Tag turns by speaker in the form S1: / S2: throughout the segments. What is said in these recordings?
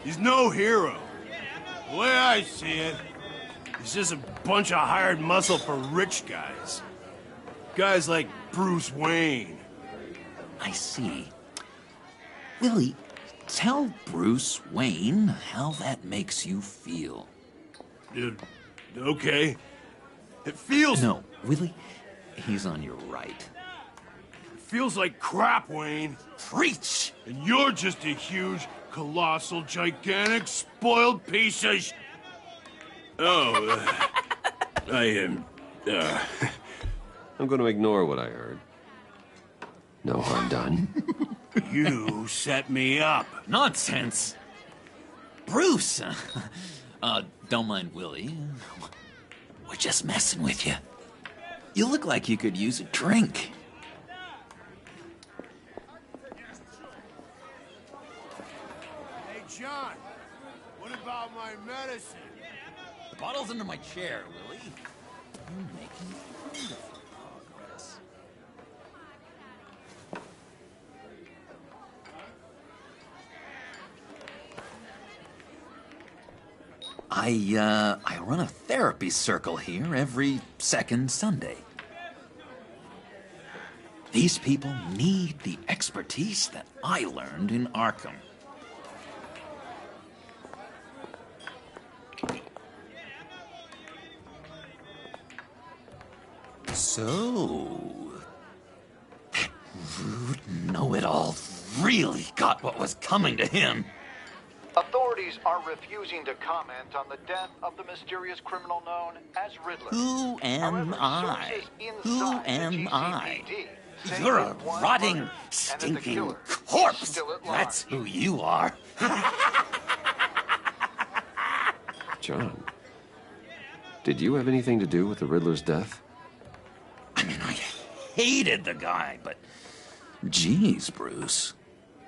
S1: He's no hero. The way I see it, he's just a bunch of hired muscle for rich guys. Guys like Bruce Wayne.
S2: I see. Willie, tell Bruce Wayne how that makes you feel.
S1: Dude, okay. It feels...
S2: No, Willie, he's on your right.
S1: It feels like crap, Wayne.
S2: Preach!
S1: And you're just a huge, colossal, gigantic, spoiled piece of Oh, I am,
S3: I'm going to ignore what I heard. No harm done.
S1: You set me up.
S2: Nonsense! Bruce! Don't mind Willie. We're just messing with you. You look like you could use a drink.
S1: Hey, John, what about my medicine?
S2: The bottle's under my chair, Willie. You're making wonderful progress. I run a therapy circle here every second Sunday. These people need the expertise that I learned in Arkham. So, that rude know-it-all really got what was coming to him.
S4: Authorities are refusing to comment on the death of the mysterious criminal known as Riddler.
S2: Who am
S4: However,
S2: I?
S4: sources
S2: Who
S4: inside the
S2: am I?
S4: GCPD say
S2: You're a
S4: it was
S2: rotting,
S4: murder, and that the
S2: stinking
S4: killer is
S2: corpse.
S4: still at large.
S2: That's who you are.
S3: John, did you have anything to do with the Riddler's death?
S2: I mean, I hated the guy, but... Geez, Bruce.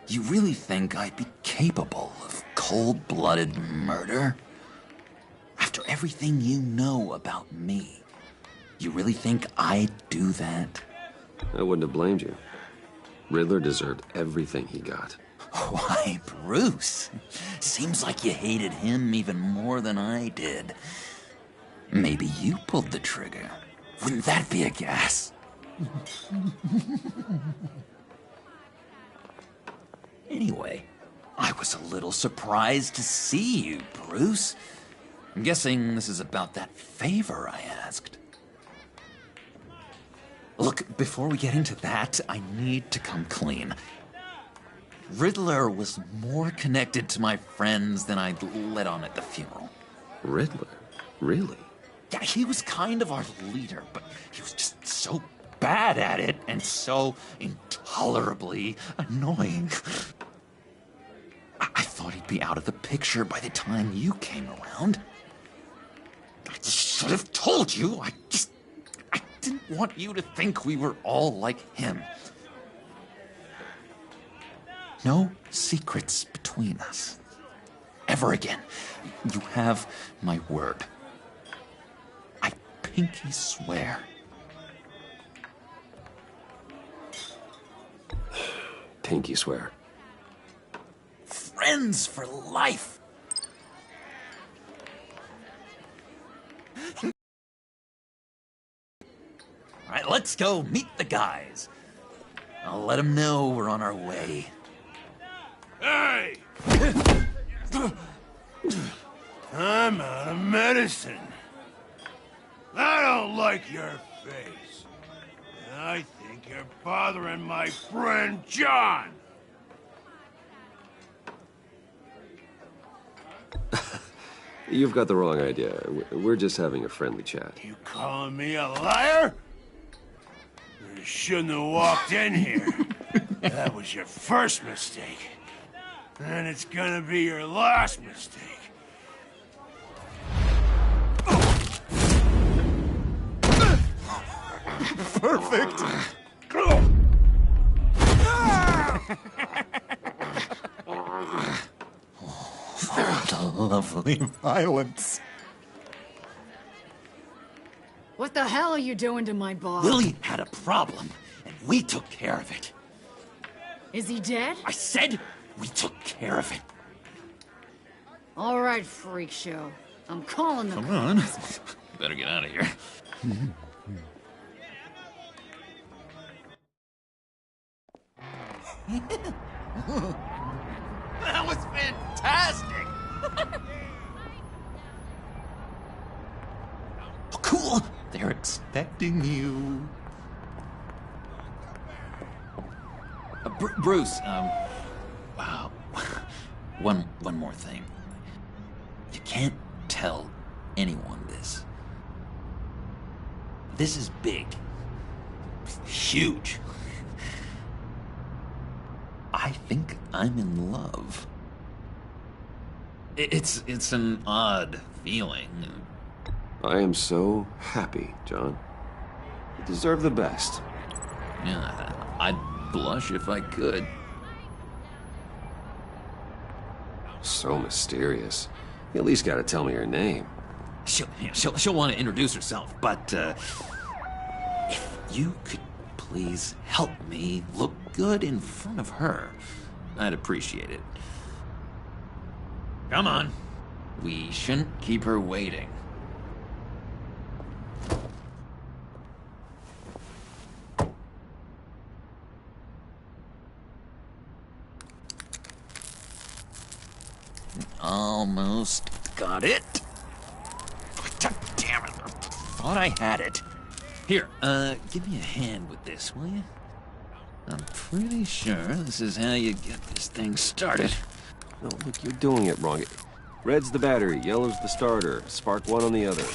S2: You really think I'd be capable of cold-blooded murder? After everything you know about me, you really think I'd do that?
S3: I wouldn't have blamed you. Riddler deserved everything he got.
S2: Why, Bruce? Seems like you hated him even more than I did. Maybe you pulled the trigger. Wouldn't that be a gas? Anyway, I was a little surprised to see you, Bruce. I'm guessing this is about that favor I asked. Look, before we get into that, I need to come clean. Riddler was more connected to my friends than I'd let on at the funeral.
S3: Riddler? Really?
S2: Yeah, he was kind of our leader, but he was just so bad at it and so intolerably annoying. I thought he'd be out of the picture by the time you came around. I should have told you. I didn't want you to think we were all like him. No secrets between us. Ever again. You have my word. I pinky swear.
S3: Pinky swear.
S2: Friends for life. All right, let's go meet the guys. I'll let them know we're on our way.
S1: Hey! I'm out of medicine. I don't like your face. And I think you're bothering my friend John.
S3: You've got the wrong idea. We're just having a friendly chat.
S1: You calling me a liar? You shouldn't have walked in here. That was your first mistake. And it's gonna be your last mistake.
S2: Perfect. What a lovely violence.
S5: What the hell are you doing to my boss?
S2: Willie had a problem, and we took care of it.
S5: Is he dead?
S2: I said we took care of it.
S5: All right, freak show. I'm calling the
S2: Come on. Better get out of here. That was fantastic! Oh, cool! They're expecting you. Bruce, wow. One more thing. You can't tell anyone this. This is big. Huge. I think I'm in love. It's an odd feeling.
S3: I am so happy, John. You deserve the best.
S2: Yeah, I'd blush if I could.
S3: So mysterious. You at least gotta tell me her name.
S2: She'll want to introduce herself, but if you could please help me look good in front of her, I'd appreciate it. Come on. We shouldn't keep her waiting. Almost got it. God damn it. I thought I had it. Here, give me a hand with this, will you? I'm pretty sure this is how you get this thing started.
S3: No, look, you're doing it wrong. Red's the battery, yellow's the starter. Spark one on the other.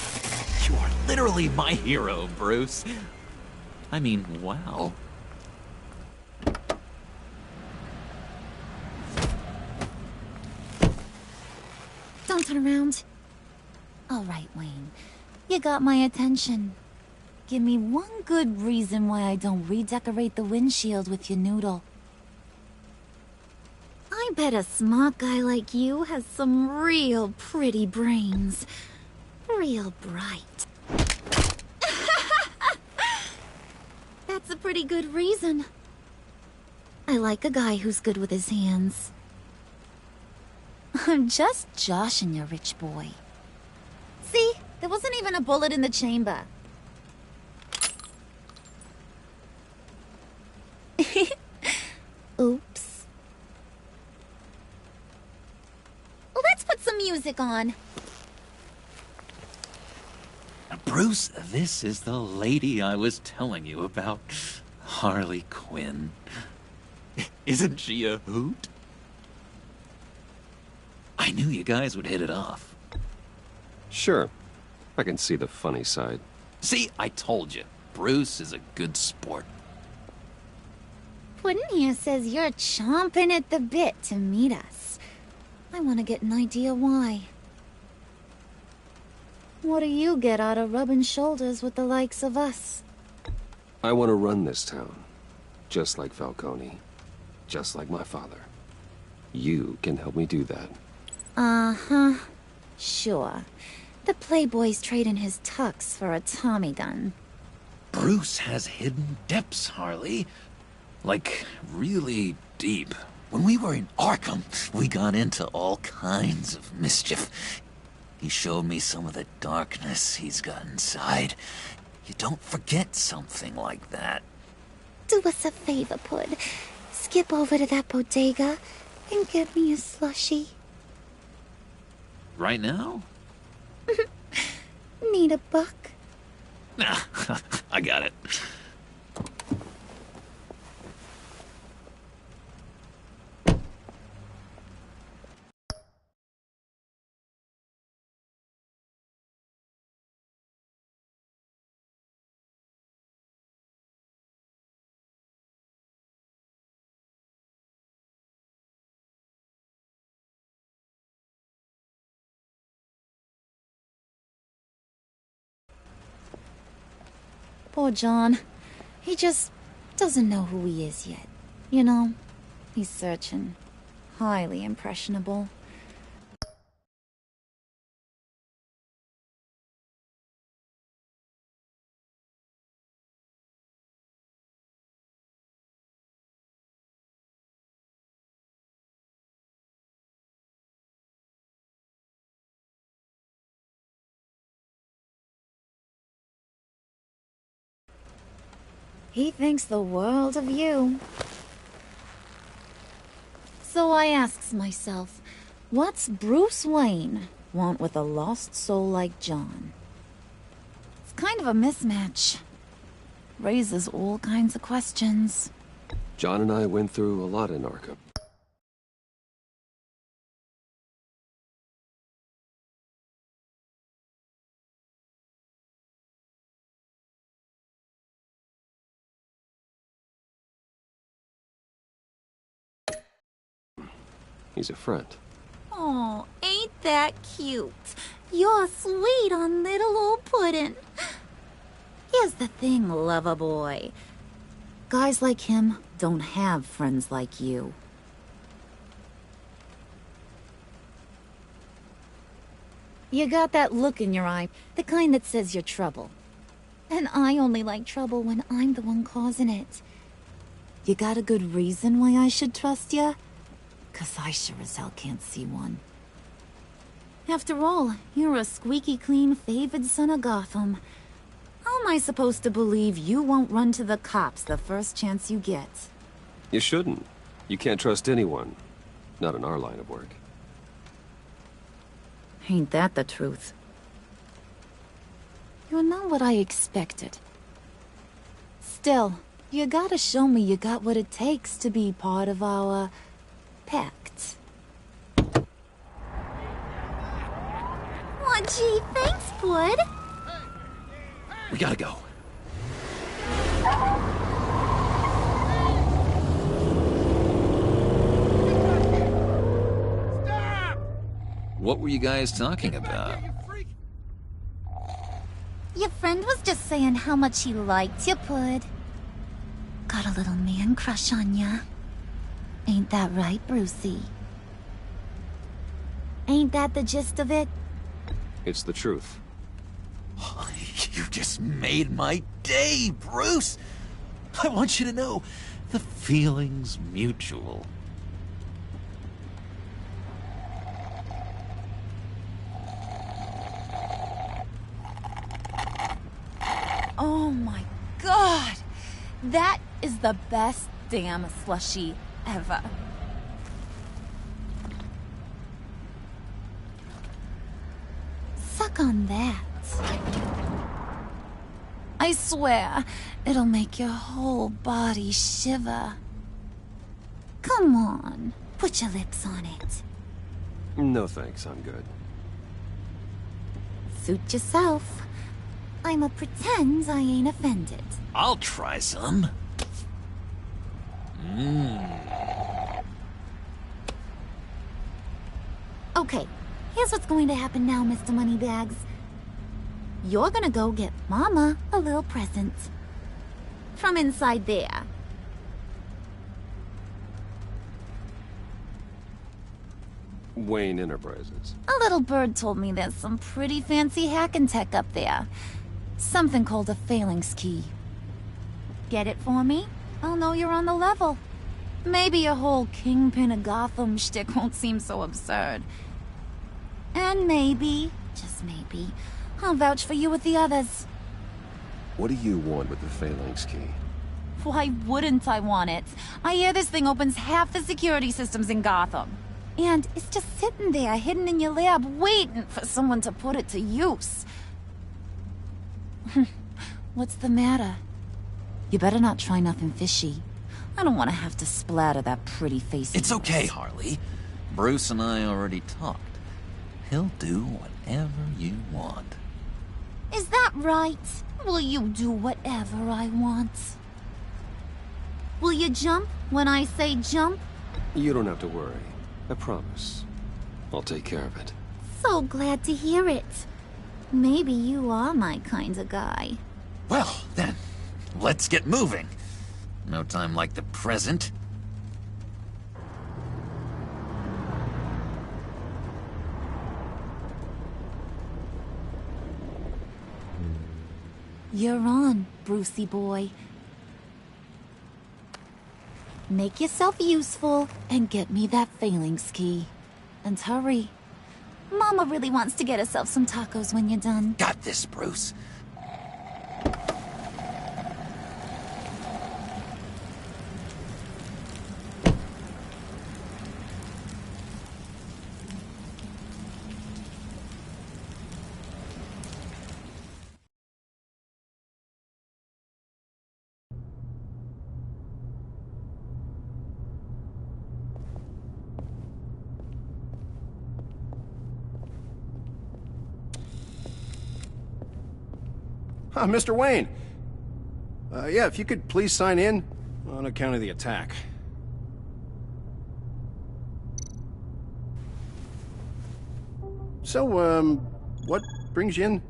S2: You are literally my hero, Bruce. I mean, wow.
S6: Don't turn around. All right, Wayne. You got my attention. Give me one good reason why I don't redecorate the windshield with your noodle. I bet a smart guy like you has some real pretty brains. Real bright. That's a pretty good reason. I like a guy who's good with his hands. I'm just joshing you, rich boy. See? There wasn't even a bullet in the chamber. Oops. Let's put some music on.
S2: Bruce, this is the lady I was telling you about. Harley Quinn. Isn't she a hoot? I knew you guys would hit it off.
S3: Sure. I can see the funny side.
S2: See, I told you. Bruce is a good sport.
S6: Puddin' here says you're chomping at the bit to meet us. I want to get an idea why. What do you get out of rubbing shoulders with the likes of us?
S3: I want to run this town. Just like Falcone. Just like my father. You can help me do that.
S6: Uh-huh. Sure. The playboy's trading his tux for a Tommy gun.
S2: Bruce has hidden depths, Harley. Like, really deep. When we were in Arkham, we got into all kinds of mischief. He showed me some of the darkness he's got inside. You don't forget something like that.
S6: Do us a favor, Pud. Skip over to that bodega and get me a slushie.
S2: Right now?
S6: Need a buck?
S2: Nah, I got it.
S6: Poor John. He just doesn't know who he is yet. You know, he's searching. Highly impressionable. He thinks the world of you. So I asks myself, what's Bruce Wayne want with a lost soul like John? It's kind of a mismatch. Raises all kinds of questions.
S3: John and I went through a lot in Arkham. He's a friend.
S6: Oh, ain't that cute? You're sweet on little old puddin'. Here's the thing, lover boy. Guys like him don't have friends like you. You got that look in your eye, the kind that says you're trouble. And I only like trouble when I'm the one causing it. You got a good reason why I should trust you? 'Cause I sure as hell can't see one. After all, you're a squeaky clean favored son of Gotham. How am I supposed to believe you won't run to the cops the first chance you get?
S3: You shouldn't. You can't trust anyone. Not in our line of work.
S6: Ain't that the truth? You're not what I expected. Still, you gotta show me you got what it takes to be part of our pact. Aw, gee, thanks, bud.
S2: We gotta go. What were you guys talking about?
S6: Your friend was just saying how much he liked you, Pud. Got a little man crush on ya. Ain't that right, Brucey? Ain't that the gist of it?
S3: It's the truth.
S2: You just made my day, Bruce! I want you to know, the feeling's mutual.
S6: Oh my god! That is the best damn slushie ever. Suck on that. I swear, it'll make your whole body shiver. Come on, put your lips on it.
S3: No thanks, I'm good.
S6: Suit yourself. I'ma pretend I ain't offended.
S2: I'll try some.
S6: Okay, here's what's going to happen now, Mr. Moneybags. You're gonna go get Mama a little present. From inside there.
S3: Wayne Enterprises.
S6: A little bird told me there's some pretty fancy hacking tech up there. Something called a phalanx key. Get it for me? I'll know you're on the level. Maybe your whole Kingpin of Gotham shtick won't seem so absurd. And maybe, just maybe, I'll vouch for you with the others.
S3: What do you want with the phalanx key?
S6: Why wouldn't I want it? I hear this thing opens half the security systems in Gotham. And it's just sitting there, hidden in your lab, waiting for someone to put it to use. What's the matter? You better not try nothing fishy. I don't want to have to splatter that pretty face.
S2: It's okay, Harley. Bruce and I already talked. He'll do whatever you want.
S6: Is that right? Will you do whatever I want? Will you jump when I say jump?
S3: You don't have to worry. I promise. I'll take care of it.
S6: So glad to hear it. Maybe you are my kind of guy.
S2: Well, then, let's get moving. No time like the present.
S6: You're on, Brucey boy. Make yourself useful and get me that phalanx key. And hurry. Mama really wants to get herself some tacos when you're done.
S2: Got this, Bruce.
S7: Mr. Wayne. Yeah, if you could please sign in on account of the attack. So, what brings you in?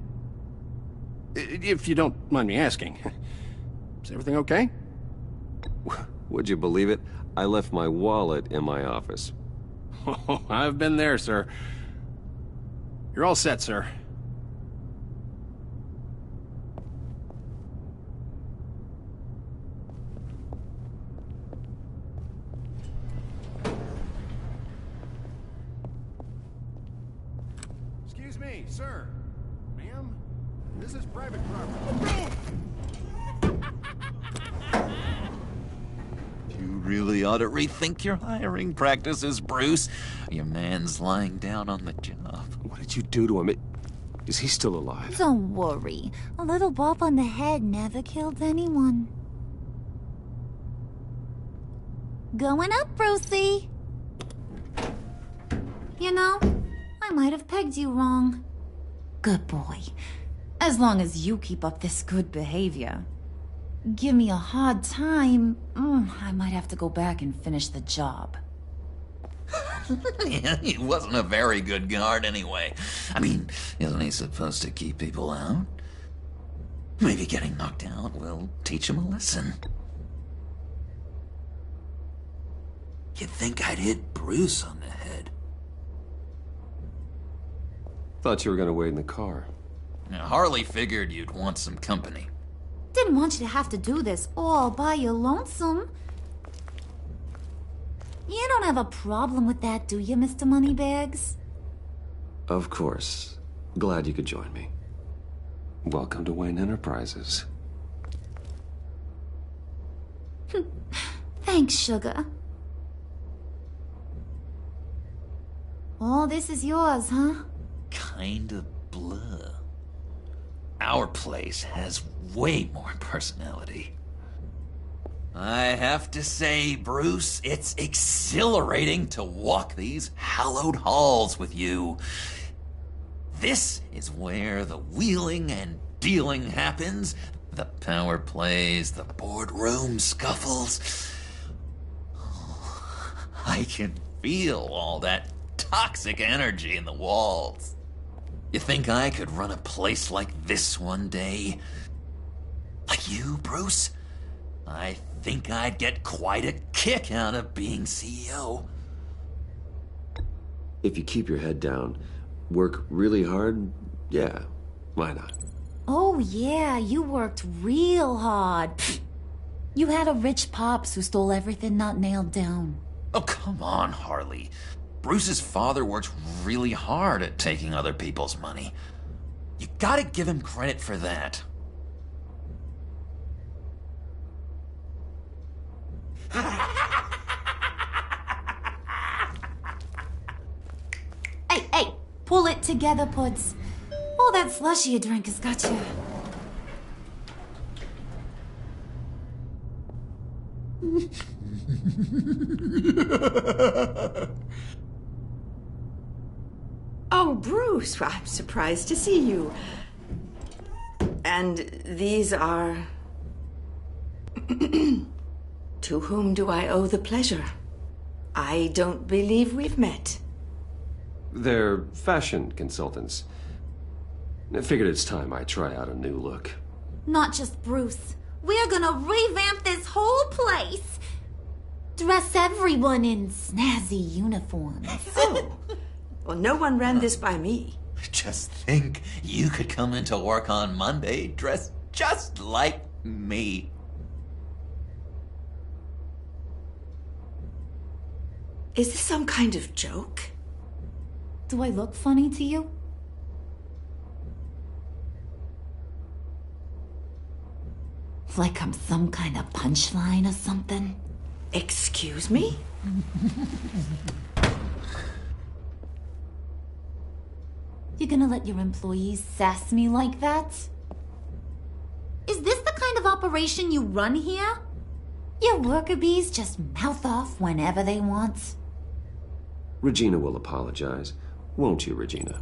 S7: If you don't mind me asking. Is everything okay?
S3: Would you believe it? I left my wallet in my office.
S7: Oh, I've been there, sir. You're all set, sir. Excuse me, sir. Ma'am? This is private property.
S2: You really ought to rethink your hiring practices, Bruce. Your man's lying down on the job.
S3: What did you do to him? Is he still alive?
S6: Don't worry. A little bump on the head never killed anyone. Going up, Brucey. You know, I might have pegged you wrong. Good boy. As long as you keep up this good behavior. Give me a hard time, I might have to go back and finish the job.
S2: Yeah, he wasn't a very good guard anyway. I mean, isn't he supposed to keep people out? Maybe getting knocked out will teach him a lesson. You'd think I'd hit Bruce on the head.
S3: Thought you were gonna wait in the car.
S2: Now, Harley figured you'd want some company.
S6: Didn't want you to have to do this all by your lonesome. You don't have a problem with that, do you, Mr. Moneybags?
S3: Of course. Glad you could join me. Welcome to Wayne Enterprises.
S6: Thanks, sugar. All this is yours, huh?
S2: Kinda blur. Our place has way more personality. I have to say, Bruce, it's exhilarating to walk these hallowed halls with you. This is where the wheeling and dealing happens, the power plays, the boardroom scuffles. I can feel all that toxic energy in the walls. You think I could run a place like this one day? Like you, Bruce? I think I'd get quite a kick out of being CEO.
S3: If you keep your head down, work really hard, yeah, why not?
S6: Oh, yeah, you worked real hard. You had a rich pops who stole everything not nailed down.
S2: Oh, come on, Harley. Bruce's father worked really hard at taking other people's money. You gotta give him credit for that.
S6: Hey, pull it together, Puds. All that slushy you drink has got you.
S8: Oh, Bruce, I'm surprised to see you. And these are... To whom do I owe the pleasure? I don't believe we've met.
S3: They're fashion consultants. I figured it's time I try out a new look.
S6: Not just Bruce. We're gonna revamp this whole place. Dress everyone in snazzy uniforms.
S8: Oh, well, no one ran this by me.
S2: Just think, you could come into work on Monday dressed just like me.
S8: Is this some kind of joke?
S6: Do I look funny to you? Like I'm some kind of punchline or something?
S8: Excuse me?
S6: You gonna let your employees sass me like that? Is this the kind of operation you run here? Your worker bees just mouth off whenever they want.
S3: Regina will apologize. Won't you, Regina?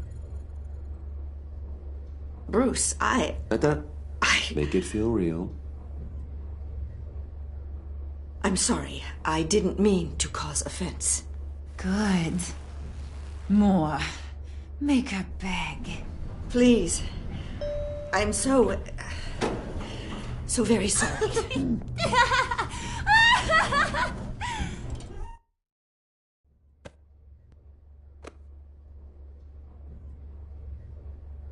S8: Bruce,
S3: Make it feel real.
S8: I'm sorry. I didn't mean to cause offense.
S5: Good. More. Make her beg.
S8: Please. I'm so very sorry.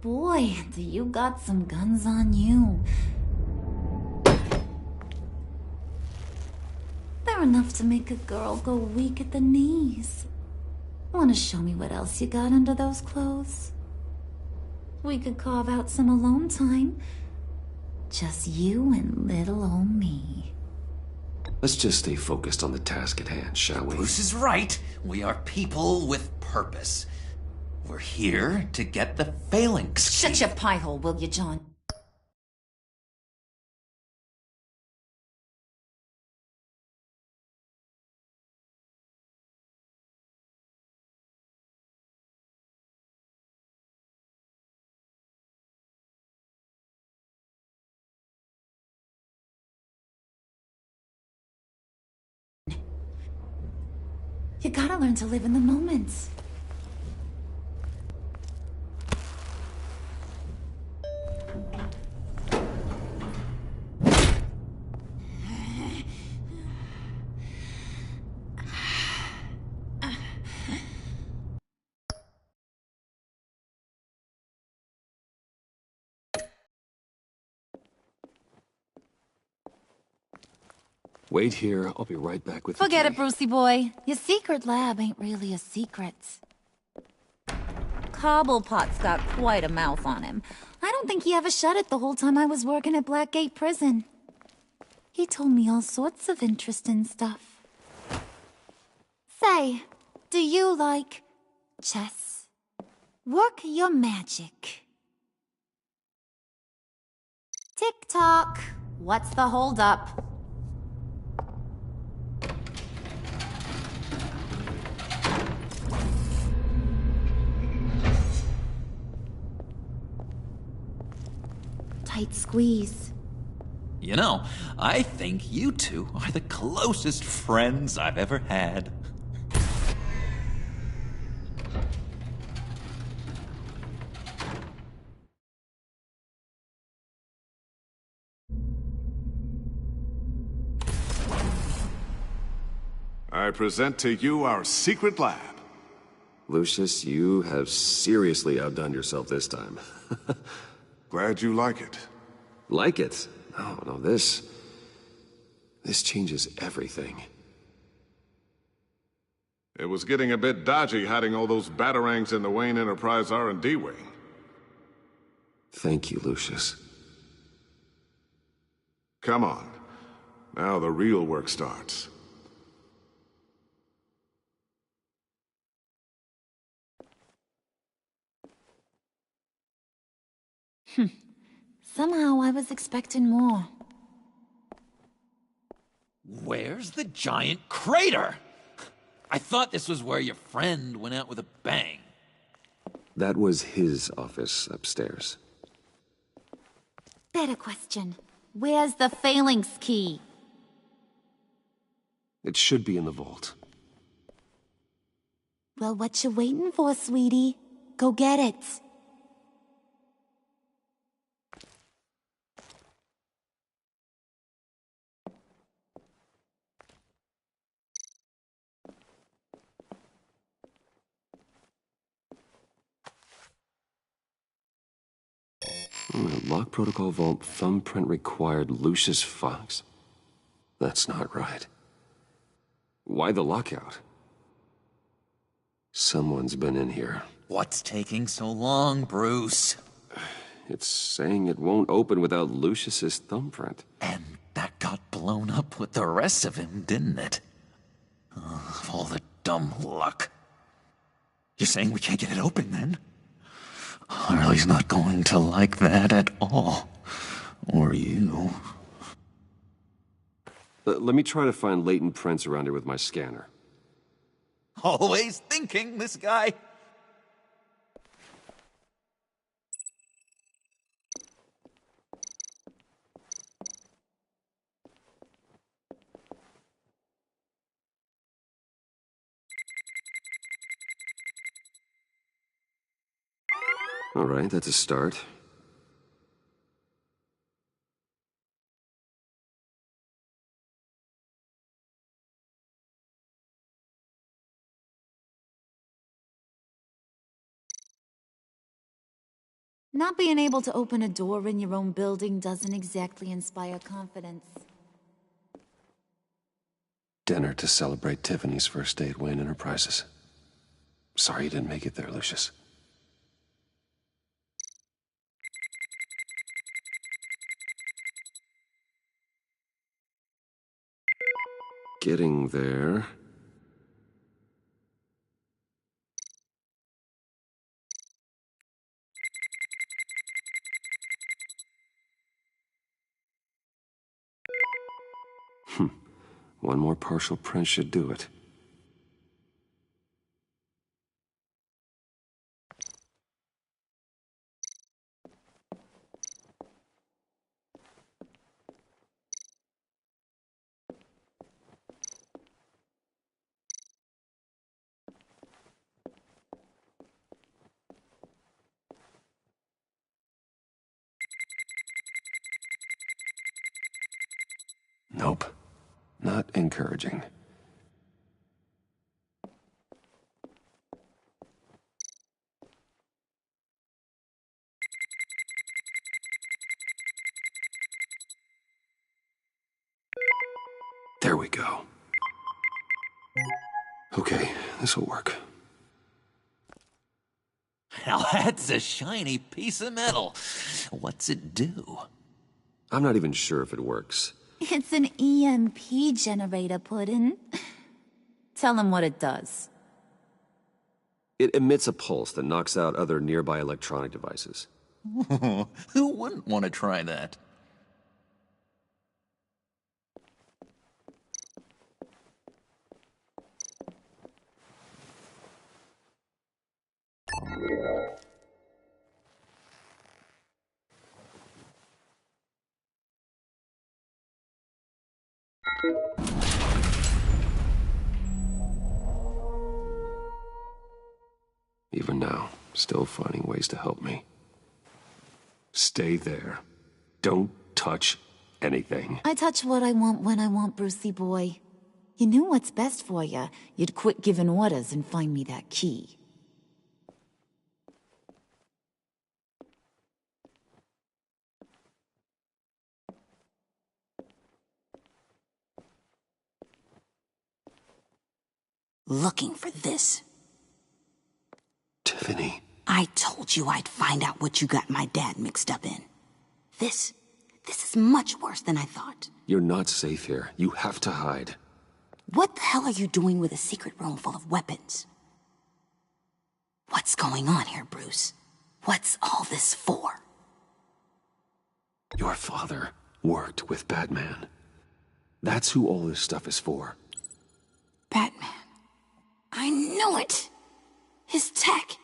S6: Boy, do you got some guns on you. They're enough to make a girl go weak at the knees. Wanna show me what else you got under those clothes? We could carve out some alone time. Just you and little old me.
S3: Let's just stay focused on the task at hand, shall we?
S2: Bruce is right. We are people with purpose. We're here to get the phalanx.
S6: Shut your pie hole, will you, John? You gotta learn to live in the moment.
S3: Wait here. I'll be right back with
S6: Forget
S3: the
S6: it,
S3: key.
S6: Brucey boy. Your secret lab ain't really a secret. Cobblepot's got quite a mouth on him. I don't think he ever shut it the whole time I was working at Blackgate Prison. He told me all sorts of interesting stuff. Say, do you like chess? Work your magic. Tick-tock. What's the holdup? Tight squeeze.
S2: You know, I think you two are the closest friends I've ever had.
S9: I present to you our secret lab.
S3: Lucius, you have seriously outdone yourself this time.
S9: Glad you like it.
S3: Like it? No, this changes everything.
S9: It was getting a bit dodgy hiding all those batarangs in the Wayne Enterprise R&D wing.
S3: Thank you, Lucius.
S9: Come on. Now the real work starts.
S6: Somehow I was expecting more.
S2: Where's the giant crater? I thought this was where your friend went out with a bang.
S3: That was his office upstairs.
S6: Better question. Where's the phalanx key?
S3: It should be in the vault.
S6: Well, what you waiting for, sweetie? Go get it.
S3: Lock protocol vault thumbprint required Lucius Fox? That's not right. Why the lockout? Someone's been in here.
S2: What's taking so long, Bruce?
S3: It's saying it won't open without Lucius's thumbprint.
S2: And that got blown up with the rest of him, didn't it? Of all the dumb luck. You're saying we can't get it open, then? Harley's not going to like that at all. Or you.
S3: Let me try to find latent prints around here with my scanner.
S2: Always thinking, this guy.
S3: All right, that's a start.
S6: Not being able to open a door in your own building doesn't exactly inspire confidence.
S3: Dinner to celebrate Tiffany's first day at Wayne Enterprises. Sorry you didn't make it there, Lucius. Getting there. One more partial print should do it. Nope. Not encouraging. There we go. Okay, this'll work.
S2: Now that's a shiny piece of metal. What's it do?
S3: I'm not even sure if it works.
S6: It's an EMP generator, Puddin'. Tell him what it does.
S3: It emits a pulse that knocks out other nearby electronic devices.
S2: Who wouldn't want to try that?
S3: Even now, still finding ways to help me. Stay there. Don't touch anything.
S6: I touch what I want when I want, Brucey boy. You knew what's best for you. You'd quit giving orders and find me that key.
S10: Looking for this.
S3: Tiffany.
S10: I told you I'd find out what you got my dad mixed up in. This is much worse than I thought.
S3: You're not safe here. You have to hide.
S10: What the hell are you doing with a secret room full of weapons? What's going on here, Bruce? What's all this for?
S3: Your father worked with Batman. That's who all this stuff is for.
S10: Batman. I knew it! His tech.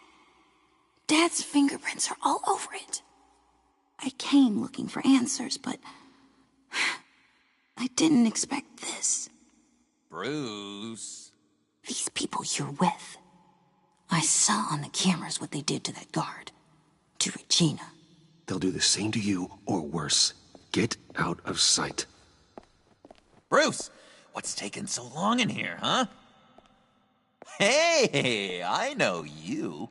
S10: Dad's fingerprints are all over it. I came looking for answers, but I didn't expect this.
S2: Bruce.
S10: These people you're with. I saw on the cameras what they did to that guard. To Regina.
S3: They'll do the same to you, or worse. Get out of sight.
S2: Bruce, what's taking so long in here, huh? Hey, I know you.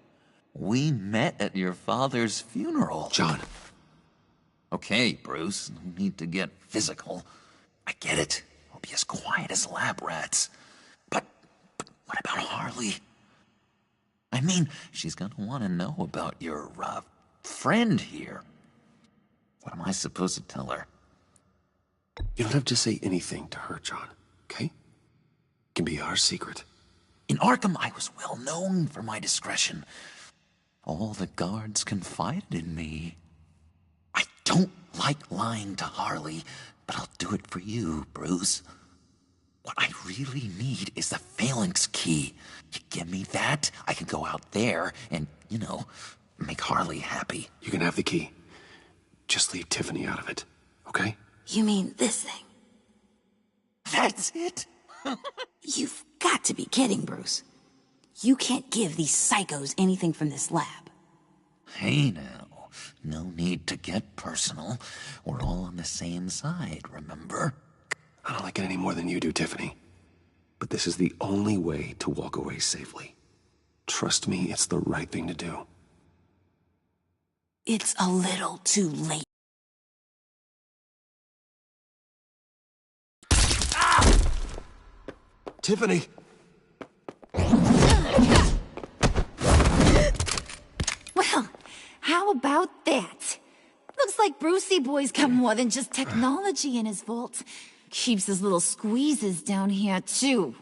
S2: We met at your father's funeral.
S3: John.
S2: Okay, Bruce, no need to get physical. I get it. We'll be as quiet as lab rats. But what about Harley? I mean, she's gonna want to know about your, friend here. What am I supposed to tell her?
S3: You don't have to say anything to her, John, okay? It can be our secret.
S2: In Arkham, I was well known for my discretion. All the guards confided in me. I don't like lying to Harley, but I'll do it for you, Bruce. What I really need is the phalanx key. You give me that, I can go out there and, make Harley happy.
S3: You can have the key. Just leave Tiffany out of it, okay?
S10: You mean this thing?
S2: That's it?
S10: You've got to be kidding, Bruce. You can't give these psychos anything from this lab.
S2: Hey now, no need to get personal. We're all on the same side, remember?
S3: I don't like it any more than you do, Tiffany. But this is the only way to walk away safely. Trust me, it's the right thing to do.
S10: It's a little too late.
S3: Tiffany!
S6: Well, how about that? Looks like Brucey Boy's got more than just technology in his vault. Keeps his little squeezes down here, too.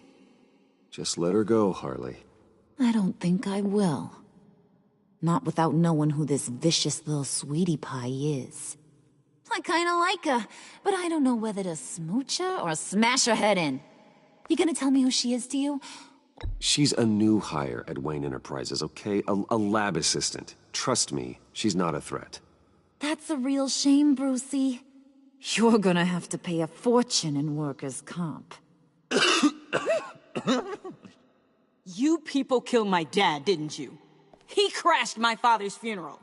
S3: Just let her go, Harley.
S6: I don't think I will. Not without knowing who this vicious little sweetie pie is. I kinda like her, but I don't know whether to smooch her or smash her head in. You gonna tell me who she is to you?
S3: She's a new hire at Wayne Enterprises, okay? A lab assistant. Trust me, she's not a threat.
S6: That's a real shame, Brucey. You're gonna have to pay a fortune in workers' comp.
S11: You people killed my dad, didn't you? He crashed my father's funeral.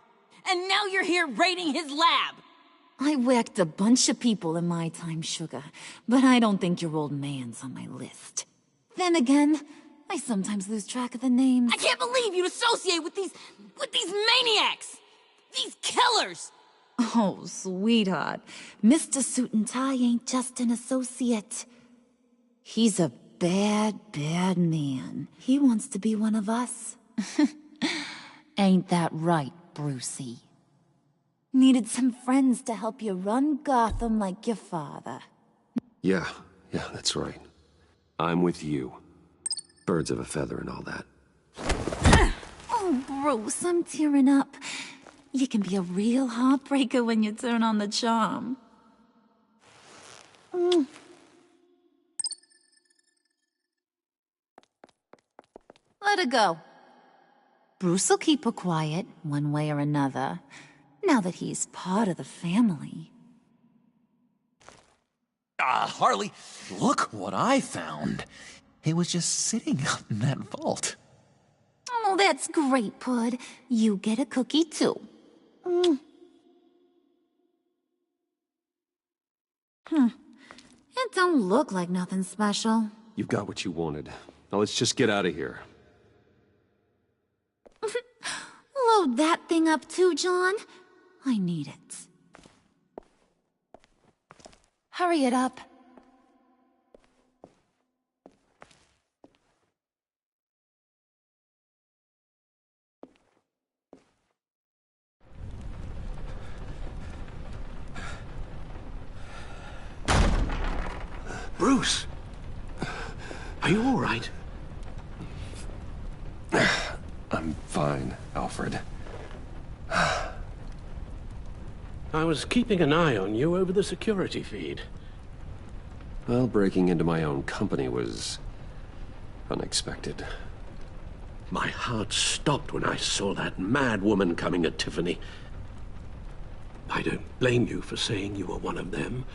S11: And now you're here raiding his lab!
S6: I whacked a bunch of people in my time, Sugar, but I don't think your old man's on my list. Then again, I sometimes lose track of the names.
S11: I can't believe you'd associate with these maniacs! These killers!
S6: Oh, sweetheart, Mr. Suit and Tie ain't just an associate. He's a bad, bad man. He wants to be one of us. Ain't that right, Brucey? Needed some friends to help you run Gotham like your father.
S3: Yeah, that's right. I'm with you. Birds of a feather and all that.
S6: Oh, Bruce, I'm tearing up. You can be a real heartbreaker when you turn on the charm. Let her go. Bruce will keep her quiet, one way or another, now that he's part of the family.
S2: Harley, look what I found. It was just sitting up in that vault.
S6: Oh, that's great, Pud. You get a cookie, too. It don't look like nothing special.
S3: You've got what you wanted. Now let's just get out of here.
S6: Load that thing up too, John. I need it. Hurry it up.
S7: Bruce! Are you all right?
S3: I'm fine, Alfred.
S7: I was keeping an eye on you over the security feed.
S3: Well, breaking into my own company was unexpected.
S7: My heart stopped when I saw that mad woman coming at Tiffany. I don't blame you for saying you were one of them.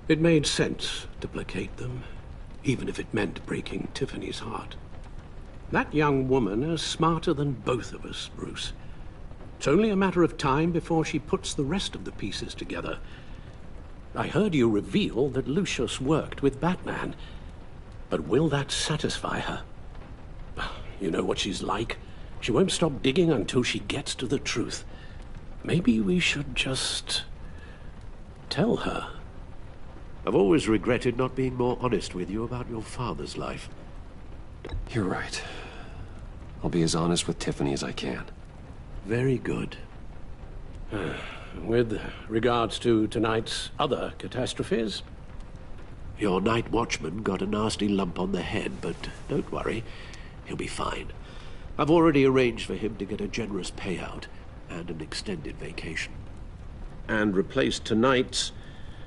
S7: It made sense to placate them, even if it meant breaking Tiffany's heart. That young woman is smarter than both of us, Bruce. It's only a matter of time before she puts the rest of the pieces together. I heard you reveal that Lucius worked with Batman. But will that satisfy her? You know what she's like. She won't stop digging until she gets to the truth. Maybe we should just tell her.
S12: I've always regretted not being more honest with you about your father's life.
S3: You're right. I'll be as honest with Tiffany as I can.
S12: Very good.
S7: With regards to tonight's other catastrophes?
S12: Your night watchman got a nasty lump on the head, but don't worry. He'll be fine. I've already arranged for him to get a generous payout and an extended vacation.
S7: And replaced tonight's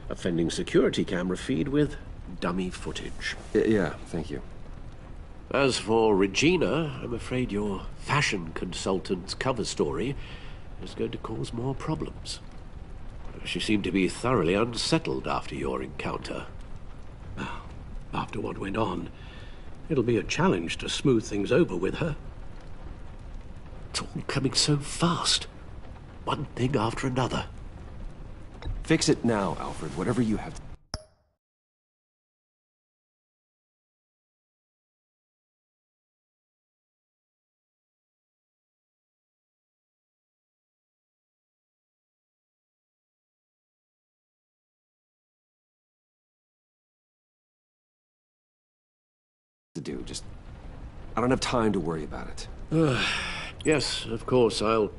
S7: offending security camera feed with dummy footage.
S3: Yeah, thank you.
S12: As for Regina, I'm afraid your fashion consultant's cover story is going to cause more problems. She seemed to be thoroughly unsettled after your encounter.
S7: After what went on, it'll be a challenge to smooth things over with her.
S12: It's all coming so fast.
S7: One thing after another.
S3: Fix it now, Alfred, whatever you have to. Do. Just, I don't have time to worry about it.
S7: Yes, of course, I'll...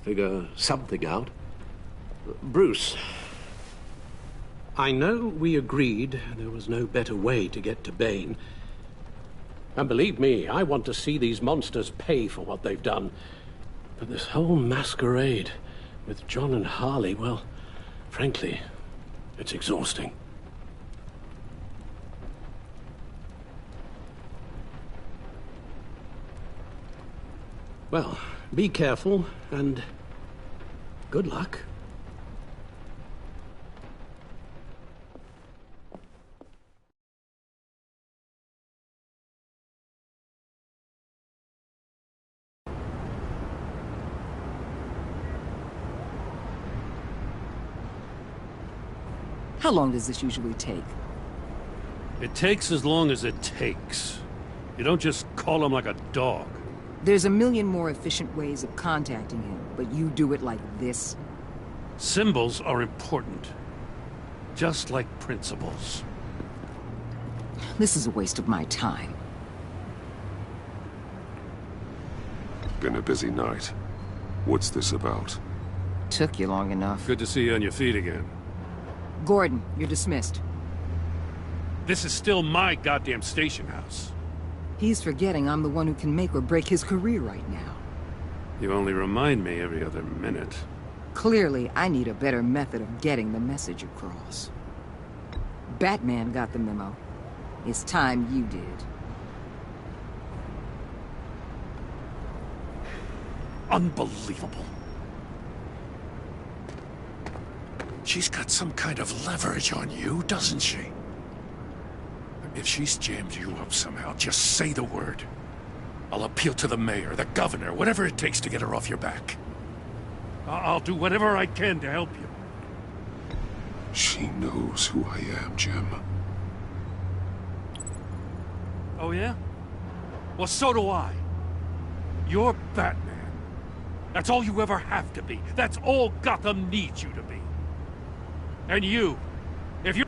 S7: figure something out. Bruce, I know we agreed there was no better way to get to Bane. And believe me, I want to see these monsters pay for what they've done. But this whole masquerade with John and Harley, well, frankly, it's exhausting. Well, be careful, and good luck.
S13: How long does this usually take?
S14: It takes as long as it takes. You don't just call him like a dog.
S13: There's a million more efficient ways of contacting him, but you do it like this?
S14: Symbols are important. Just like principles.
S13: This is a waste of my time.
S9: Been a busy night. What's this about?
S13: Took you long enough.
S14: Good to see you on your feet again.
S13: Gordon, you're dismissed.
S14: This is still my goddamn station house.
S13: He's forgetting I'm the one who can make or break his career right now.
S14: You only remind me every other minute.
S13: Clearly, I need a better method of getting the message across. Batman got the memo. It's time you did.
S14: Unbelievable.
S15: She's got some kind of leverage on you, doesn't she? If she's jammed you up somehow, just say the word. I'll appeal to the mayor, the governor, whatever it takes to get her off your back.
S14: I'll do whatever I can to help you.
S9: She knows who I am, Jim.
S14: Oh, yeah? Well, so do I. You're Batman. That's all you ever have to be. That's all Gotham needs you to be. And you, if you...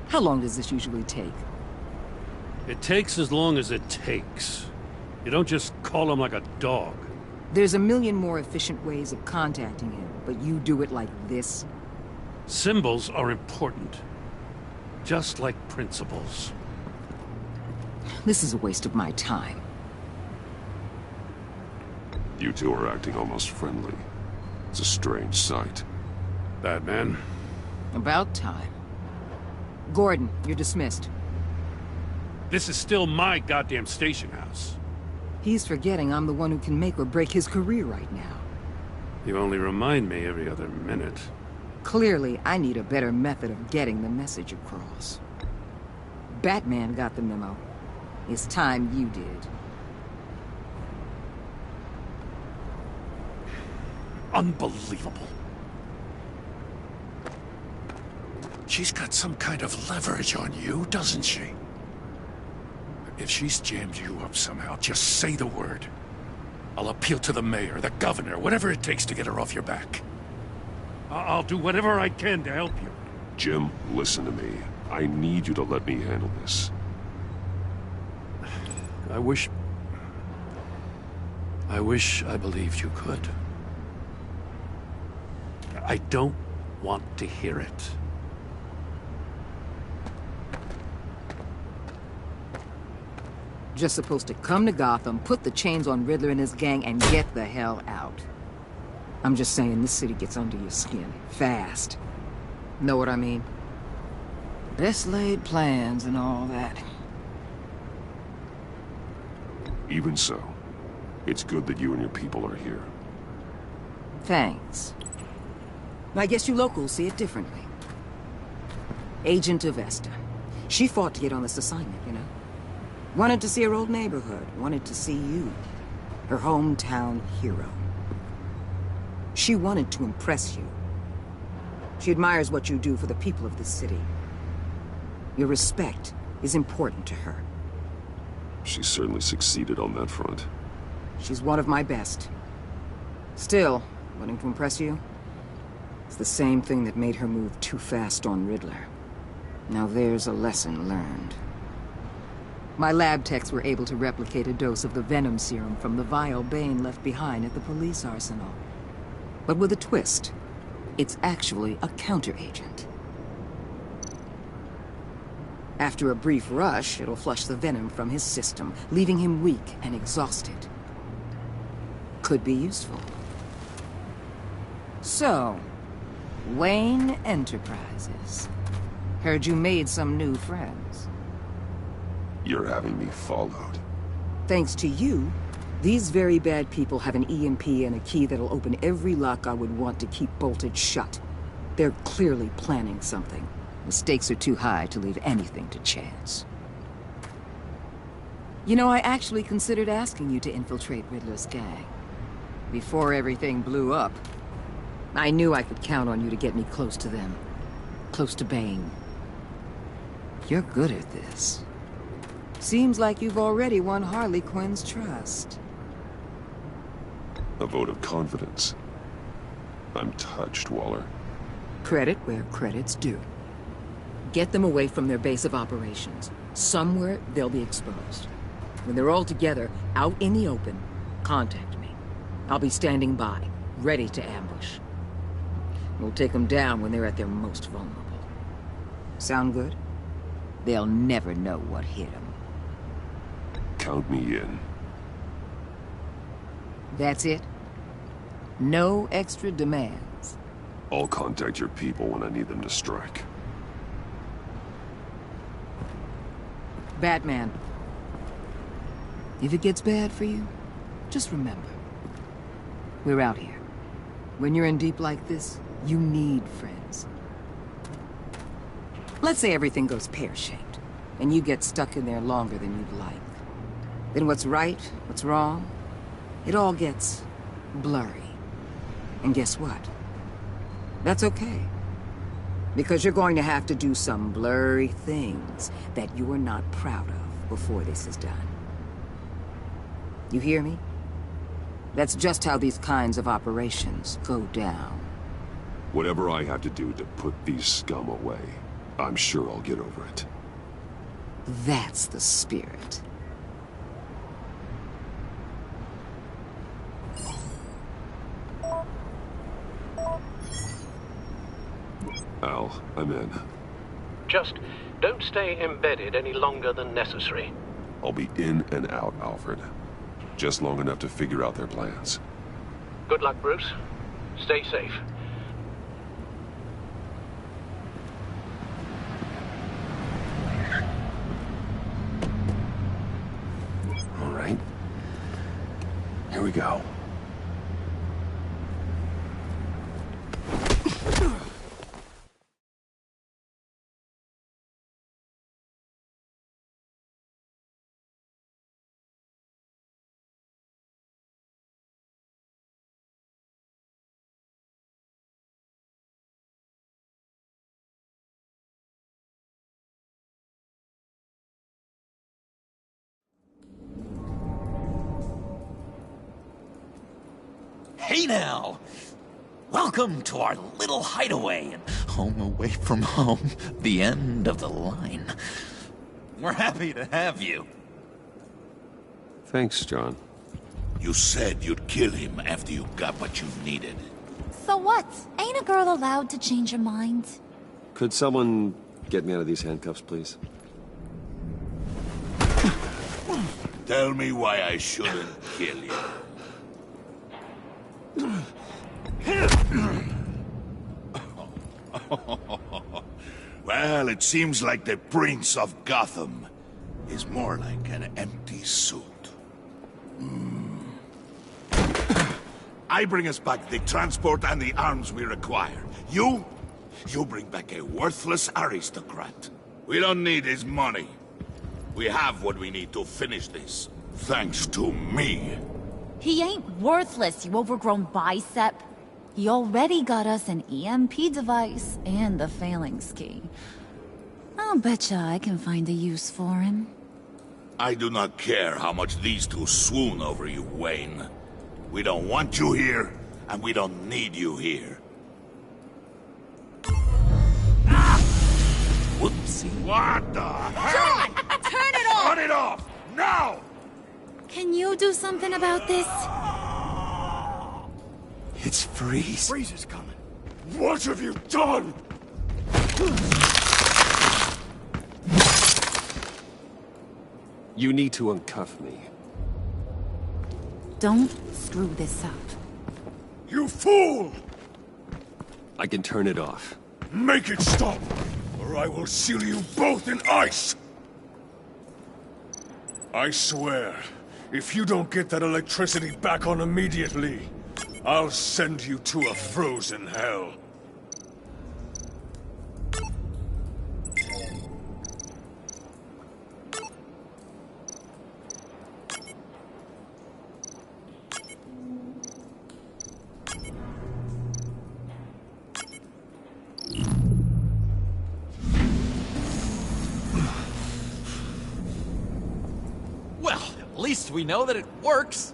S13: How long does this usually take?
S14: It takes as long as it takes. You don't just call him like a dog.
S13: There's a million more efficient ways of contacting him, but you do it like this?
S14: Symbols are important. Just like principles.
S13: This is a waste of my time.
S9: You two are acting almost friendly. It's a strange sight.
S14: Batman.
S13: About time. Gordon, you're dismissed.
S14: This is still my goddamn station house.
S13: He's forgetting I'm the one who can make or break his career right now.
S14: You only remind me every other minute.
S13: Clearly, I need a better method of getting the message across. Batman got the memo. It's time you did.
S14: Unbelievable.
S15: She's got some kind of leverage on you, doesn't she? If she's jammed you up somehow, just say the word. I'll appeal to the mayor, the governor, whatever it takes to get her off your back.
S14: I'll do whatever I can to help you.
S9: Jim, listen to me. I need you to let me handle this.
S15: I wish I believed you could. I don't want to hear it.
S13: Just supposed to come to Gotham, put the chains on Riddler and his gang, and get the hell out. I'm just saying, this city gets under your skin. Fast. Know what I mean? Best laid plans and all that.
S9: Even so, it's good that you and your people are here.
S13: Thanks. I guess you locals see it differently. Agent Avesta. She fought to get on this assignment, you know? Wanted to see her old neighborhood. Wanted to see you. Her hometown hero. She wanted to impress you. She admires what you do for the people of this city. Your respect is important to her.
S9: She certainly succeeded on that front.
S13: She's one of my best. Still, wanting to impress you? It's the same thing that made her move too fast on Riddler. Now there's a lesson learned. My lab techs were able to replicate a dose of the venom serum from the vial Bane left behind at the police arsenal. But with a twist. It's actually a counteragent. After a brief rush, it'll flush the venom from his system, leaving him weak and exhausted. Could be useful. So, Wayne Enterprises. Heard you made some new friends.
S9: You're having me followed.
S13: Thanks to you, these very bad people have an EMP and a key that'll open every lock I would want to keep bolted shut. They're clearly planning something. The stakes are too high to leave anything to chance. You know, I actually considered asking you to infiltrate Riddler's gang. Before everything blew up, I knew I could count on you to get me close to them. Close to Bane. You're good at this. Seems like you've already won Harley Quinn's trust.
S9: A vote of confidence. I'm touched, Waller.
S13: Credit where credit's due. Get them away from their base of operations. Somewhere they'll be exposed. When they're all together, out in the open, contact me. I'll be standing by, ready to ambush. We'll take them down when they're at their most vulnerable. Sound good? They'll never know what hit them.
S9: Count me in.
S13: That's it? No extra demands?
S9: I'll contact your people when I need them to strike.
S13: Batman. If it gets bad for you, just remember. We're out here. When you're in deep like this, you need friends. Let's say everything goes pear-shaped, and you get stuck in there longer than you'd like. Then what's right, what's wrong, it all gets blurry. And guess what? That's okay. Because you're going to have to do some blurry things that you are not proud of before this is done. You hear me? That's just how these kinds of operations go down.
S9: Whatever I have to do to put these scum away, I'm sure I'll get over it.
S13: That's the spirit.
S9: Al, I'm in.
S7: Just don't stay embedded any longer than necessary.
S9: I'll be in and out, Alfred. Just long enough to figure out their plans.
S7: Good luck, Bruce. Stay safe.
S9: All right. Here we go.
S2: Hey now! Welcome to our little hideaway and home away from home, the end of the line. We're happy to have you.
S3: Thanks, John.
S16: You said you'd kill him after you got what you needed.
S6: So what? Ain't a girl allowed to change her mind?
S3: Could someone get me out of these handcuffs, please?
S16: Tell me why I shouldn't kill you. Well, it seems like the Prince of Gotham is more like an empty suit. I bring us back the transport and the arms we require. You bring back a worthless aristocrat. We don't need his money. We have what we need to finish this, thanks to me.
S6: He ain't worthless, you overgrown bicep. He already got us an EMP device and the phalanx key. I'll betcha I can find a use for him.
S16: I do not care how much these two swoon over you, Wayne. We don't want you here, and we don't need you here.
S2: Whoopsie.
S16: What the hell?
S6: John! Turn it off!
S16: Turn it off! Now!
S6: Can you do something about this?
S3: It's Freeze.
S15: Freeze is coming. What have you done?
S3: You need to uncuff me.
S6: Don't screw this up.
S15: You fool!
S3: I can turn it off.
S15: Make it stop, or I will seal you both in ice! I swear, if you don't get that electricity back on immediately, I'll send you to a frozen hell.
S2: Well, at least we know that it works.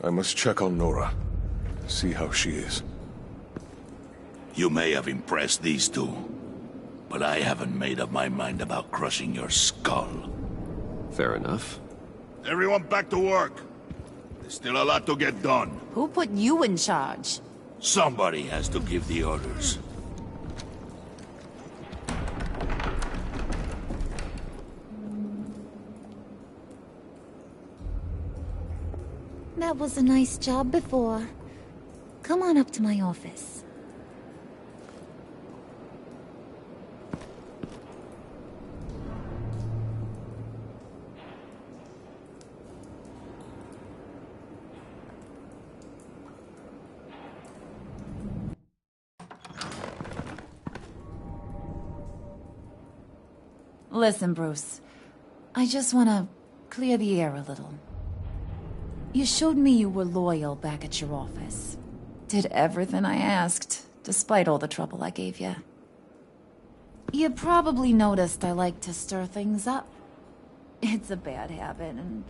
S15: I must check on Nora. See how she is.
S16: You may have impressed these two, but I haven't made up my mind about crushing your skull.
S3: Fair enough.
S16: Everyone back to work. There's still a lot to get done.
S5: Who put you in charge?
S16: Somebody has to give the orders.
S6: That was a nice job before. Come on up to my office.
S5: Listen, Bruce. I just want to clear the air a little. You showed me you were loyal back at your office. Did everything I asked, despite all the trouble I gave you. You probably noticed I like to stir things up. It's a bad habit, and,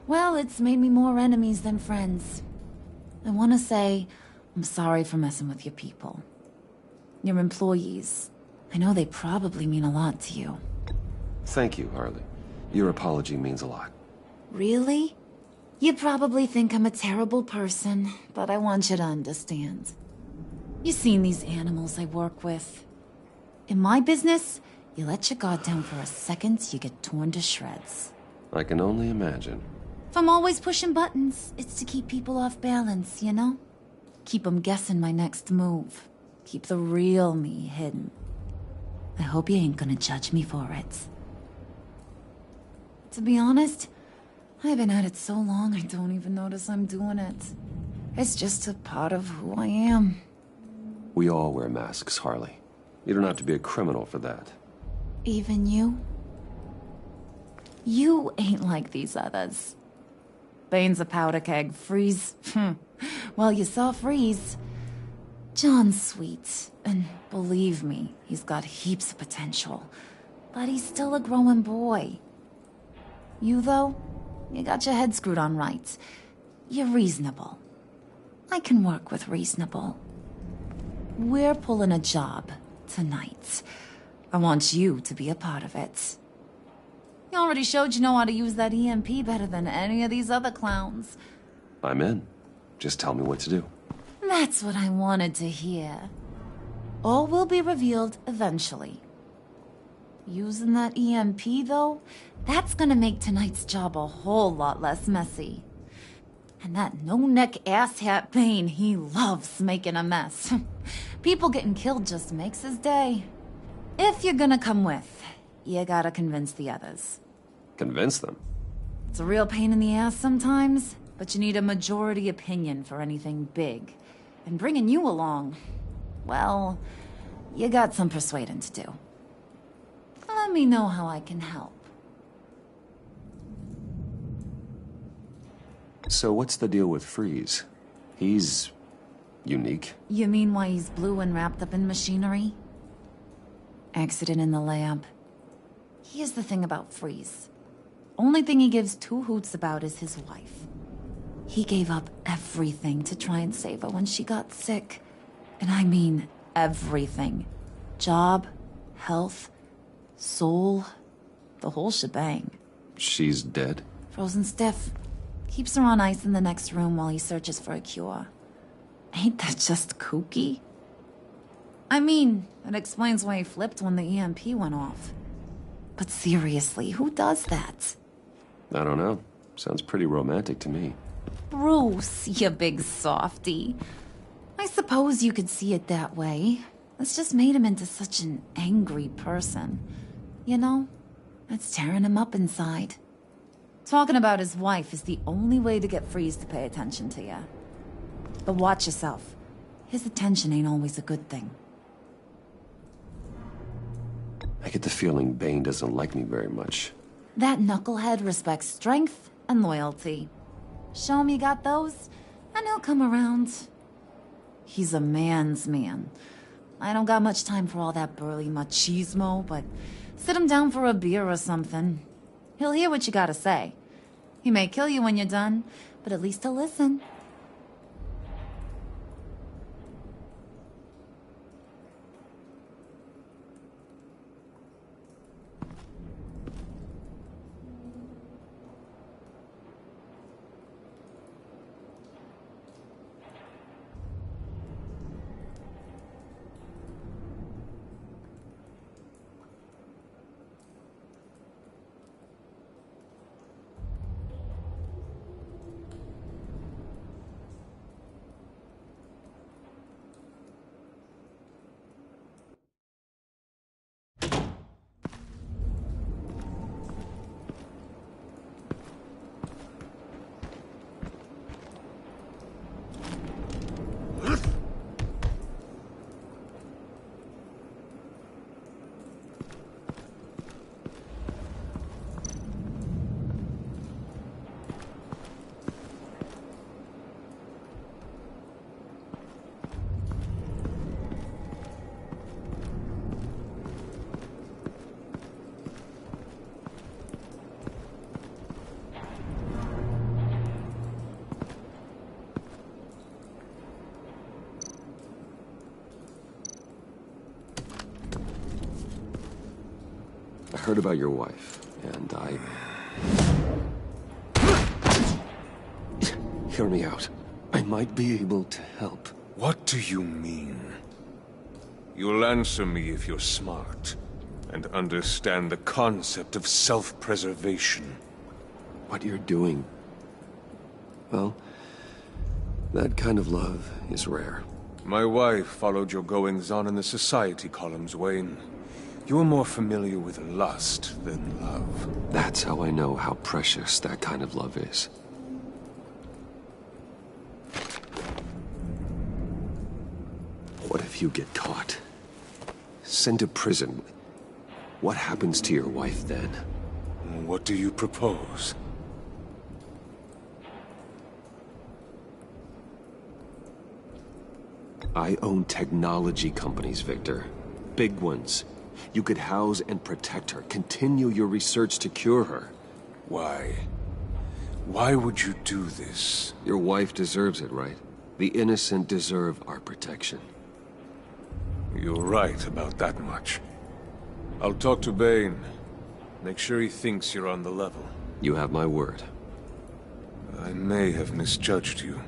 S5: well, it's made me more enemies than friends. I want to say I'm sorry for messing with your people. Your employees. I know they probably mean a lot to you.
S3: Thank you, Harley. Your apology means a lot.
S5: Really? You probably think I'm a terrible person, but I want you to understand. You've seen these animals I work with. In my business, you let your guard down for a second, you get torn to shreds.
S3: I can only imagine.
S5: If I'm always pushing buttons, it's to keep people off balance, you know? Keep them guessing my next move. Keep the real me hidden. I hope you ain't gonna judge me for it. To be honest, I've been at it so long I don't even notice I'm doing it. It's just a part of who I am.
S3: We all wear masks, Harley. You don't have to be a criminal for that.
S5: Even you? You ain't like these others. Bane's a powder keg. Freeze. Well, you saw Freeze. John's sweet, and believe me, he's got heaps of potential. But he's still a growing boy. You, though? You got your head screwed on right. You're reasonable. I can work with reasonable. We're pulling a job tonight. I want you to be a part of it. You already showed you know how to use that EMP better than any of these other clowns.
S3: I'm in. Just tell me what to do.
S5: That's what I wanted to hear. All will be revealed eventually. Using that EMP, though, that's gonna make tonight's job a whole lot less messy. And that no-neck asshat Bane, he loves making a mess. People getting killed just makes his day. If you're gonna come with, you gotta convince the others.
S3: Convince them?
S5: It's a real pain in the ass sometimes, but you need a majority opinion for anything big. And bringing you along, well, you got some persuading to do. Let me know how I can help.
S3: So what's the deal with Freeze? He's unique.
S5: You mean why he's blue and wrapped up in machinery? Accident in the lab. Here's the thing about Freeze. Only thing he gives two hoots about is his wife. He gave up everything to try and save her when she got sick. And I mean everything. Job, health, soul, the whole shebang.
S3: She's dead?
S5: Frozen stiff. Keeps her on ice in the next room while he searches for a cure. Ain't that just kooky? I mean, it explains why he flipped when the EMP went off. But seriously, who does that?
S3: I don't know. Sounds pretty romantic to me.
S5: Bruce, you big softy. I suppose you could see it that way. It's just made him into such an angry person. You know, it's tearing him up inside. Talking about his wife is the only way to get Freeze to pay attention to you. But watch yourself. His attention ain't always a good thing.
S3: I get the feeling Bane doesn't like me very much.
S5: That knucklehead respects strength and loyalty. Show him you got those, and he'll come around. He's a man's man. I don't got much time for all that burly machismo, but sit him down for a beer or something. He'll hear what you gotta say. He may kill you when you're done, but at least he'll listen.
S3: I heard about your wife, and Hear me out. I might be able to help.
S17: What do you mean? You'll answer me if you're smart, and understand the concept of self-preservation.
S3: What you're doing... well, that kind of love is rare.
S17: My wife followed your goings-on in the society columns, Wayne. You're more familiar with lust than love.
S3: That's how I know how precious that kind of love is. What if you get caught? Sent to prison? What happens to your wife then?
S17: What do you propose?
S3: I own technology companies, Victor. Big ones. You could house and protect her, continue your research to cure her.
S17: Why? Why would you do this?
S3: Your wife deserves it, right? The innocent deserve our protection.
S17: You're right about that much. I'll talk to Bane. Make sure he thinks you're on the level.
S3: You have my word.
S17: I may have misjudged you.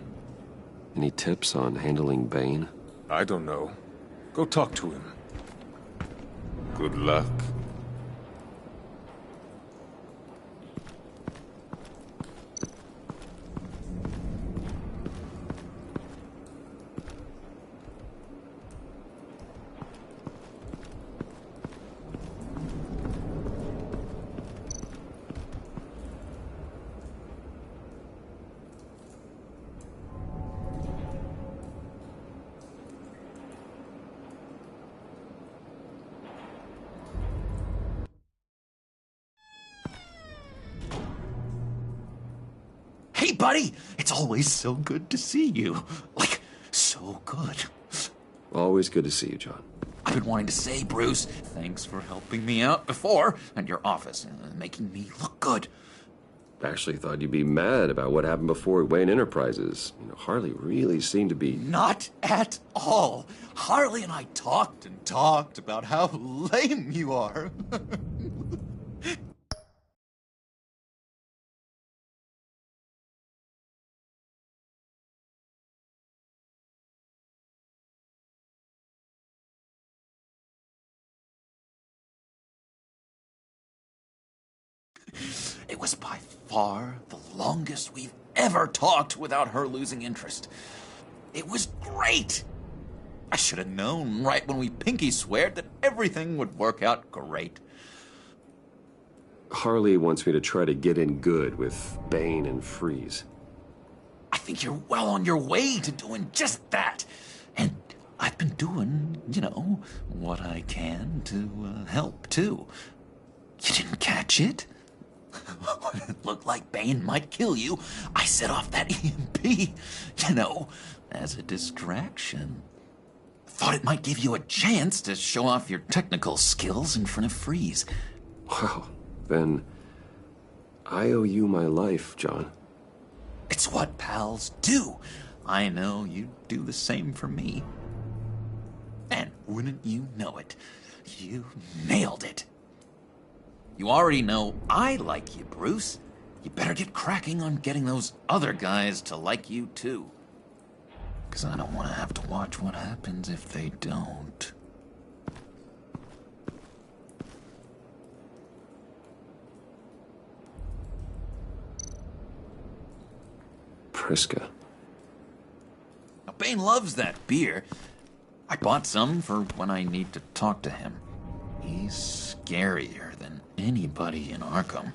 S3: Any tips on handling Bane?
S17: I don't know. Go talk to him. Good luck.
S2: Hey, buddy! It's always so good to see you. Like, so good.
S3: Always good to see you, John.
S2: I've been wanting to say, Bruce, thanks for helping me out before at your office and making me look good.
S3: Actually thought you'd be mad about what happened before at Wayne Enterprises. You know, Harley really seemed to be...
S2: Not at all. Harley and I talked and talked about how lame you are. It was by far the longest we've ever talked without her losing interest. It was great. I should have known right when we pinky sweared that everything would work out great.
S3: Harley wants me to try to get in good with Bane and Freeze.
S2: I think you're well on your way to doing just that. And I've been doing, you know, what I can to help, too. You didn't catch it? When it looked like Bane might kill you, I set off that EMP, you know, as a distraction. Thought it might give you a chance to show off your technical skills in front of Freeze.
S3: Wow, then I owe you my life, John.
S2: It's what pals do. I know you'd do the same for me. And wouldn't you know it, you nailed it. You already know I like you, Bruce. You better get cracking on getting those other guys to like you, too. 'Cause I don't want to have to watch what happens if they don't.
S3: Priska.
S2: Now, Bane loves that beer. I bought some for when I need to talk to him. He's scarier than anybody in Arkham.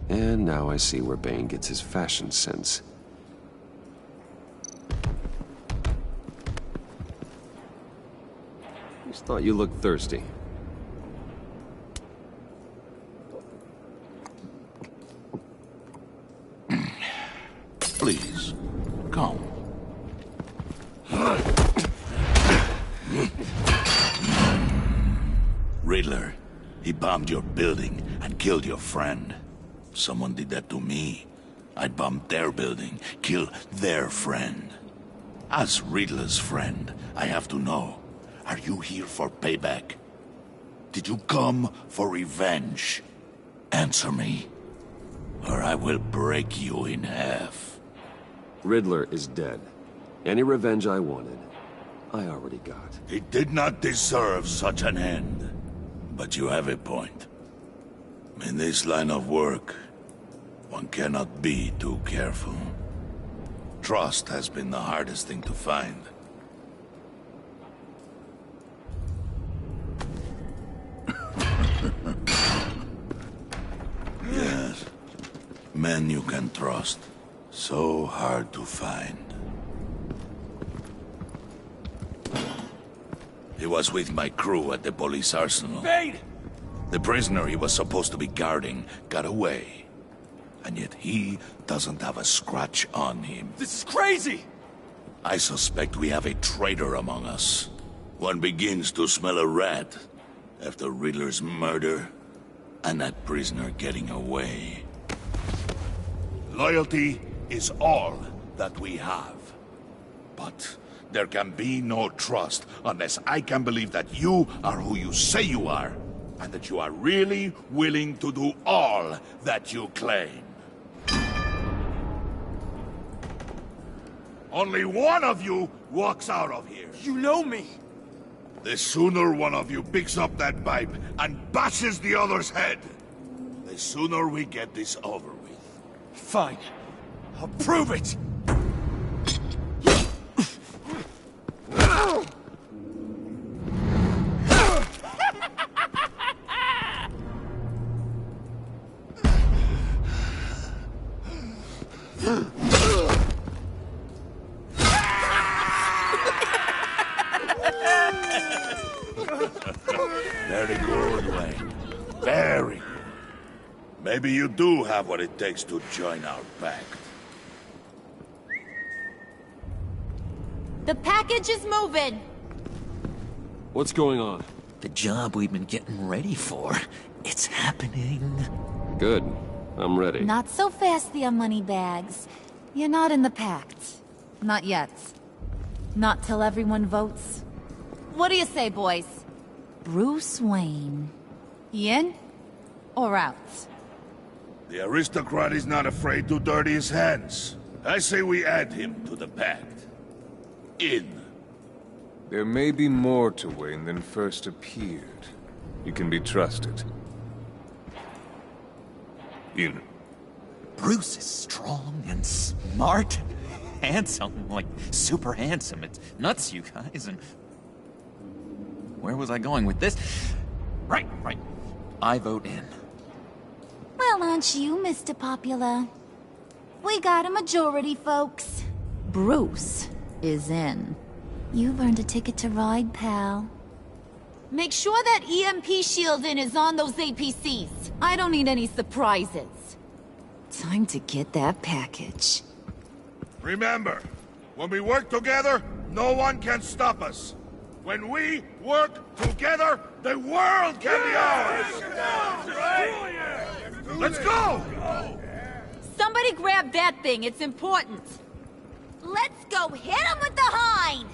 S3: And now I see where Bane gets his fashion sense. Just thought you looked thirsty.
S16: Please, come. Riddler, he bombed your building and killed your friend. Someone did that to me. I'd bomb their building, kill their friend. As Riddler's friend, I have to know. Are you here for payback? Did you come for revenge? Answer me, or I will break you in half.
S3: Riddler is dead. Any revenge I wanted, I already got.
S16: He did not deserve such an end. But you have a point. In this line of work, one cannot be too careful. Trust has been the hardest thing to find. Yes. Men you can trust. So hard to find. He was with my crew at the police arsenal.
S1: Bait!
S16: The prisoner he was supposed to be guarding got away. And yet he doesn't have a scratch on him.
S1: This is crazy!
S16: I suspect we have a traitor among us. One begins to smell a rat after Riddler's murder and that prisoner getting away. Loyalty is all that we have. But there can be no trust unless I can believe that you are who you say you are, and that you are really willing to do all that you claim. Only one of you walks out of here.
S1: You know me.
S16: The sooner one of you picks up that pipe and bashes the other's head, the sooner we get this over with.
S1: Fine. I'll prove it!
S16: Very good, Wayne. Very good. Maybe you do have what it takes to join our pact.
S11: The package is moving.
S3: What's going on?
S2: The job we've been getting ready for. It's happening.
S3: Good. I'm ready.
S6: Not so fast, the Moneybags. You're not in the pact. Not yet. Not till everyone votes. What do you say, boys? Bruce Wayne. In or out?
S16: The aristocrat is not afraid to dirty his hands. I say we add him to the pact. In.
S17: There may be more to Wayne than first appeared. You can be trusted. In.
S2: Bruce is strong and smart, handsome, like super handsome. It's nuts, you guys, and... Where was I going with this? Right. I vote in.
S6: Well, aren't you, Mr. Popular? We got a majority, folks. Bruce is in. You've earned a ticket to ride, pal.
S11: Make sure that EMP shielding is on those APCs.
S6: I don't need any surprises. Time to get that package.
S16: Remember, when we work together, no one can stop us. When we work together, the world can be ours! Let's go!
S11: Somebody grab that thing, it's important.
S6: Let's go hit him with the hind!